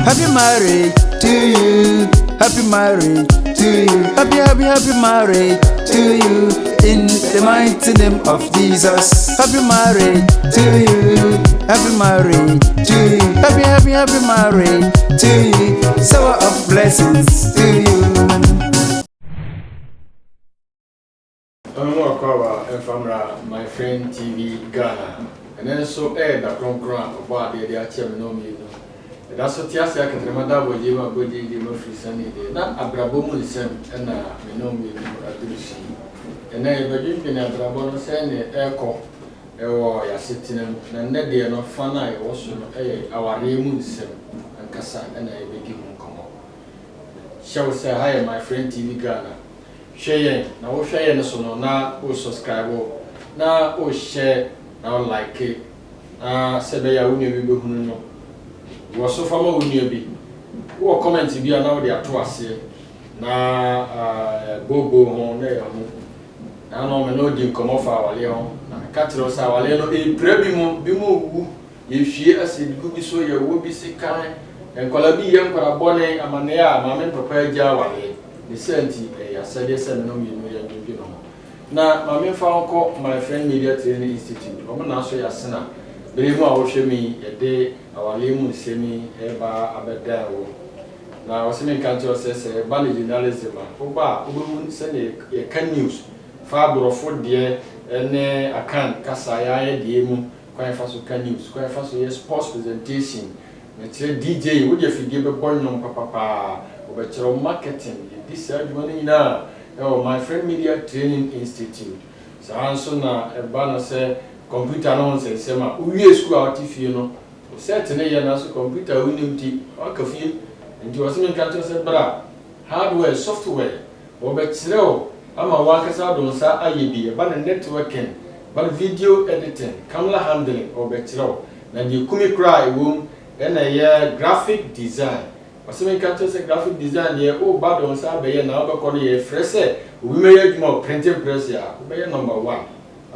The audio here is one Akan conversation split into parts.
Happy marriage to you. Happy marriage to you. Happy marriage to you. In the mighty name of Jesus. Happy marriage to you. Happy marriage to you. Happy marriage to you. Shower of blessings to you. My friend TV Ghana. And then so the program about the chairman no me. That's what Tiasia can remember what you were good in the free sunny day. Not Abrabɔ Nsɛm and me know me addition. And then if you can Abrabɔ send echo or ya sitting and that they are not fun. I also our name Nsɛm and Kasa and I begin come up. Shall say hi, my friend TV Ghana. Share now, share so now, subscribe now, share now, like it. Said I wouldn't be who was so far more nearby. What comment to be now they are to us here. Na Bobo home there. I know me no dim come off our leon. Na catros our leon a prebimo bimu. If she as it could be so, you will be sick kind. And Colabi young for a bonnet, a manea, mamma prepared Jawale. The senti, I said yes, and no you know. Now, mamma found my friend Media Training Institute. I'm not sure as sinner. Believe me, a day our lemon semi eba abedao. Now, Semi Cantor says a banner journalism. Oba, who send a can news. Fabro for dear, and a can, Casaya, Diemu, quite fast can news, quite fast sports presentation. DJ, would you forgive a boy no papa, or marketing? This money now. Oh, my friend Media Training Institute. So, answer now a banner say. Computer nonsense, Sema, we school out if you know. Certainly, and also computer winning or coffee, and you was in country said, bra, hardware, software, or better, I'm a worker out on Sa IEB, about networking, but video editing, camera handling, or better. Then you come cry womb, and a year graphic design. Or some countries say graphic design, yeah, oh, bad on Sa Bay and Alba Collier, fresh, we may have more printing press, yeah, number one.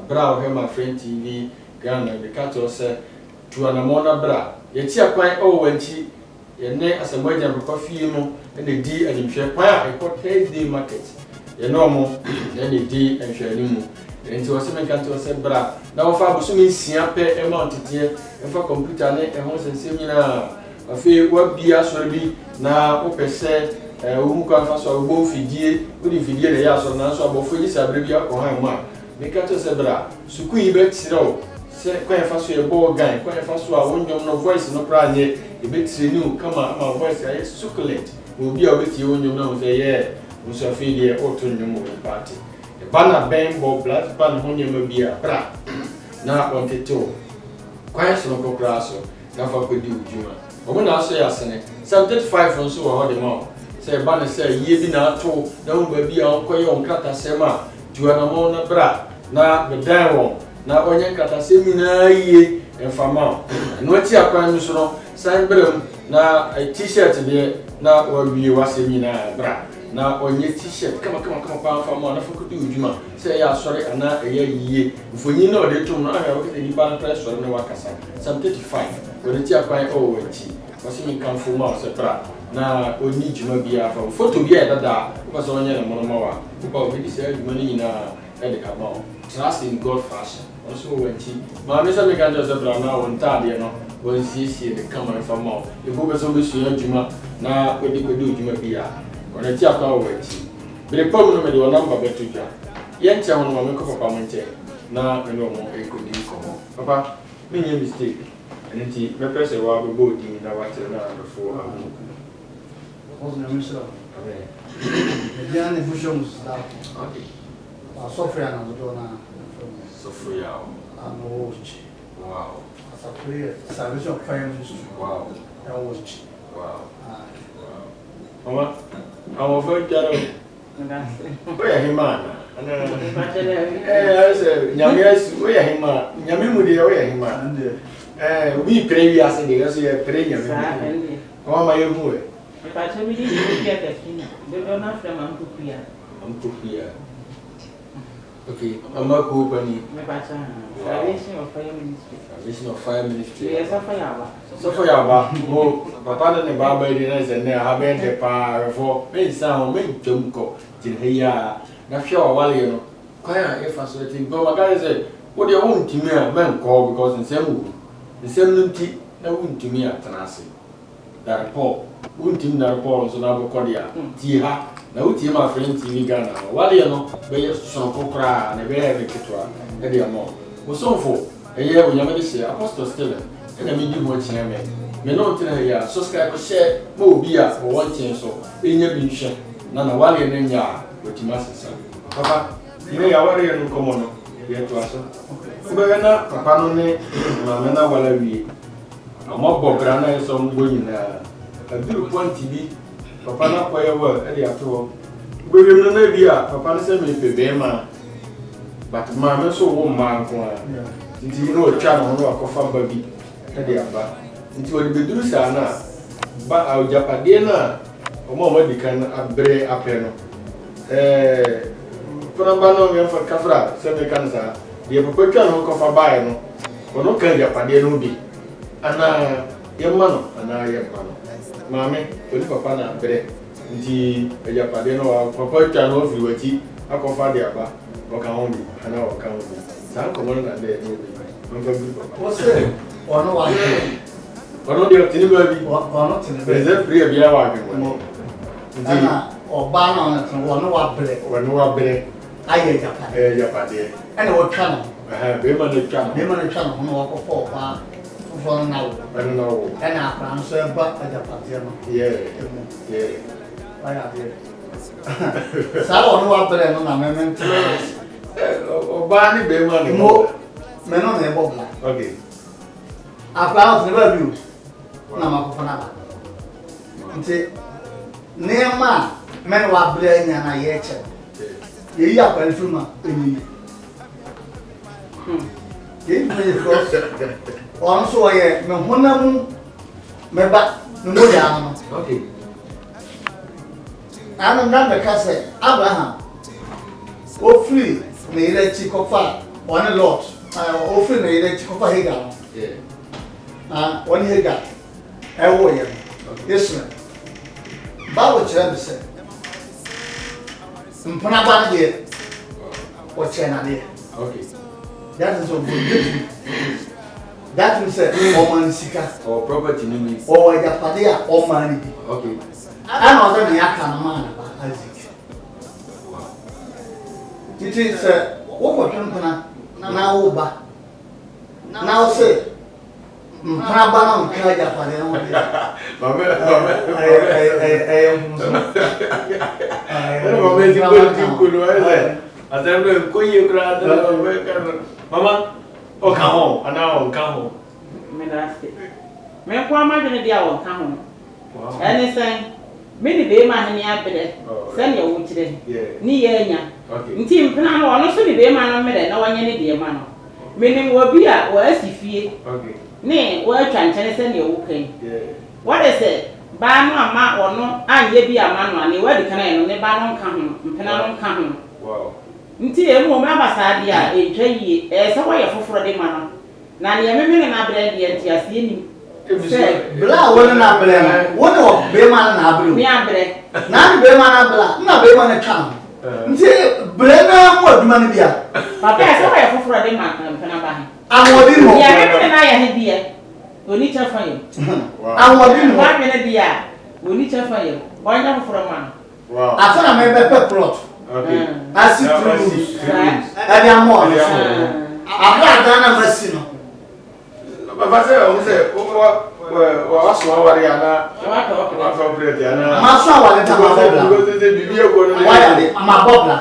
Bra here my friend TV Ghana the cattle said to an amona bra. Yet here quite when she ne as a major coffee and the D and share quite a Thursday market. You know more than the D and share new. And to a semi cattle said bra. Now for Busumi Siape amount here and for computer net and house and seminar. A few what be as will be now open said. Who can fast or both fidie, good if you get a yas or answer about for this abrevia or high. Mekato sebra suku ibetiro se kwen fa so e bo gan kwen fa so a wonwom no voice no pra nye ibetire new kama ama voice ay succulent obi a obeti wonwom no say yeah nso afi de auto nwom wo party e bana ben bo black ban ho nyema bia bra na onteto kwen so no kokra so na fa ko di ujuma omo na so ya sene 75 nso wo ho de ma se bana se ye bi na ato na wo ba bia onkoye onkrata sema tuanamo na bra na bedawo na onye nkata semina yie enfama no ti akwan so no san brem na t-shirt de na wawie wasemina bra na onye t-shirt kama pa fama na fokudu ujuma se ya sori ana eya yie mfonyi na ode tum na ahwa wakati ni ban press sori na wakasa sam 35 ode ti akwan o wati wasemi kan fuma se bra na oni juma bia fa photo bia dada ko so onye na monomawa ko obi se juma ni na e de about trust in God fashion also wanti ma me say me kan just bra na won ta de no won siesie de camera fa ma e bo be so be su juma na odi juma bia ona ti akwa wanti be pom no me de number beto dwa ye nche ho no me ko papa mo nche na me no mo e ko di ko papa me nye mistake enti me press e wa be bo di na wa tell na before amu Amen. Vediamo le funzioni ok. Soffriamo na dona. Soffriamo. Hoje. Wow. Soffria, sabe o que faz isso? Wow. É hoje. Wow. Mama, amo foi quero. Oi, irmã. Eu sei, oi, irmã. Nyame mudi oi, irmã. We pray assim, eu sei pray nyame. Como a eu vou. Pacha mi di dia ke kini. Do not from am kukuya. Am kukuya. Okay, I'm not cool, Penny. Salvation of Fire Ministry. Salvation of Fire Ministry. Yes, fire. So for your bar, Papa and the Baba dinner and there have been the power for me sound, me jumco, till here. Now, sure, while you know, quiet if I said, go, my guy said, what do you want to me? A man call because in some tea, no wound to me at Tanasi. That report, wound him that report, so now Cordia, Tia. Now, with my friend TV Ghana, while you know, be a son for cry and a very kitwa, and they are more. Was so for a year when you made this Apostle still, and I mean, you watch him. Me no tell her, subscribe, share, more beer for 1 chain so in your vision. None while you're in ya with your master. Papa, you may already come on, yet to us. Papa, no name, Mamma, while I be a mob of grana and some going a good point TV. Papa na kwa yawa edi ato we no na bia papa ne se me pebe ma but ma me so wo ma nko a nti no twa no no akofa ba bi edi aba nti we be duru sa na ba a japade na o ma di kan abre apẹ no pona ba no me fa kafra se me kan sa de papa twa no kofa ba no ono kan japade no bi ana yemma no ana yemma no Mammy, when Papa na bere, nti eja pade no Papa twa no firi wachi akofa de aba waka hondi ana waka hondi san ko na de no bi nfa bi Papa What's it? Ono wa. Ono de tini ba bi Ono tini ba. President free bia wa bi mo nti oba na ono tini ono wa bere aye japade ene wo twa no be ma na twa no ono wa ko fo ba for now. I don't know. And I answer back at the party. Yeah. I have it. So I don't know what to do. I'm Bani be money. More men on the bob. Okay. I found never view. Nama Kofanaba. Near man, men were playing and I yet. You are going through my. Give me the cross. Also, I am Honam Meba Numudiano. Okay. I am not the castle, Abraham. Oh, free, the electric of fire, one a lot. Often the electric of a Hagar. Yeah. 1 Hagar. A warrior. Yes, sir. Babu Cham said, Mpanaban here. What's an idea? Okay. That is of good. That will say, Oman Sika, Or property means. or Japadia, or money. Okay. I know that I can man about Isaac. It is what for Trumpana now, but now say, Prabana, Kajapadia. Mama, oh, come home, and now come home. Me that's it. Me kwa ma dwene dia won ka ho. Wow. Anything. Me ni be ma ne abede. Send your wo kire. Ni ye nya. Okay. Nti mpena no ono so ni be ma no me de na wanye ne de ma no. Me ni wo bi a wo asifie. Okay. Ni wo atwa nkyene send your wo kan. Yeah. What is it? Ba no ama ono anye bi ama no ani wadi kan no ne ba no nka ho. Mpena no nka ho. Wow. Nti emu me abasa dia etwa yie. Se wo ye foforo de ma no. Na ne me na brand de nti asie ni. Bla wona na bla. Wona o be man na abru. Mi abre. Na be man na bla. Na be man na twa. Nti bla na mo aduma ne bia. Papa se wo ye foforo de ma mpena ba he. Amodi mo. Ya me na ya he bia. Oni cha fa yo. Amodi mo. Wa me na bia. Oni cha fa yo. Onya foforo ma. Wow. After me be plot. Okay. Asi true. Abi amo. Abla dana masino. Papa say, o say, o aso awari ana. Wa fa operate ana. Maso awale ta ma bobla. Go to the bibi e ko no. Why are ma bobla?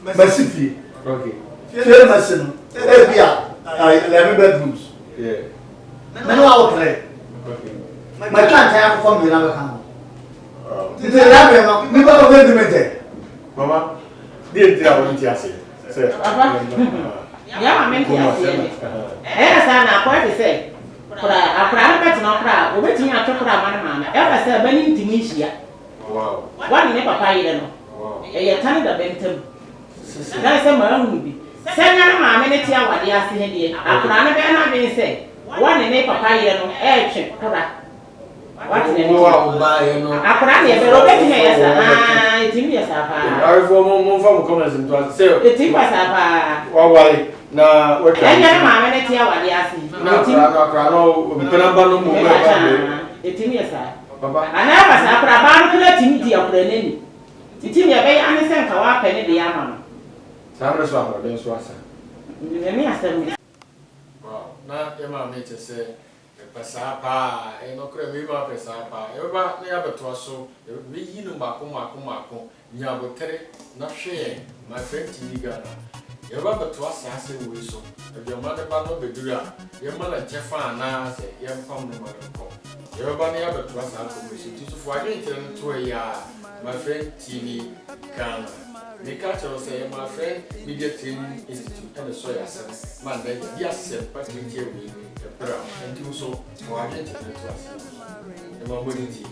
Masifi. Okay. Fere masino. E bia 11 bedrooms. Yeah. Meno wa hotel. Okay. Ma kan ta ko mi na be kan. Tete la be no, mi ba ko de mete. Mama, dia tira o nti ase. Say. Papa. Ya ma men ti ase. Sana kwa te say. Akra pet no kra, obetimi atokra man. E ba say bani ntimi hia. Wow. Wani ne papa yire no. Wow. E ye tani da bentem. na sɛ ma ahu bi sɛ na maame ne tia wade ase he deɛ akora no bɛɛ na ben sɛ wɔne ne papa yɛ no ɛtwe kora wate ne akora ne yɛbɛrɛ wobɛtumi yɛ saa ɛtumi yɛ saa paa arefo momfa mo comments nto ase sɛ ɛtumi yɛ saa paa wawale na watwa ɛnyɛ ne maame ne tia wade ase akora no mpena ba no mu ɛtumi yɛ saa anaa ba saa akora baa no kora tumi di akora n'ani titimi yɛbɛyɛ ane sɛ nka wapɛ ne de ama no saa mmerɛ so ahoɔden so asa ɛmi asɛm ni na yɛma me kyɛ sɛ ɛpɛ saa paa ɛnɔkorɛ mema pɛ saa paa yɛbɛba na yɛabɛtoa so yɛbɛyi no maako nyabotere na hwɛ my friend TV Ghana yɛbɛba bɛtoa saa sɛ wei so aduama ne ba no bɛduru a yɛma na kyɛfa anaa sɛ yɛmpam no ma no nkɔ yɛbɛba na yɛabɛtoa saa kɔmɛsi nti so fo adwenkyerɛ no toa yi a my friend TV Ghana Mika kyerɛ sɛ my friend Media Training Institute ɛna so yɛ asɛm ma nda yɛ asɛm patrick wei ɛbrɛ a nti so fo adwenkyerɛ no toa sɛ ɛma mmɔne ti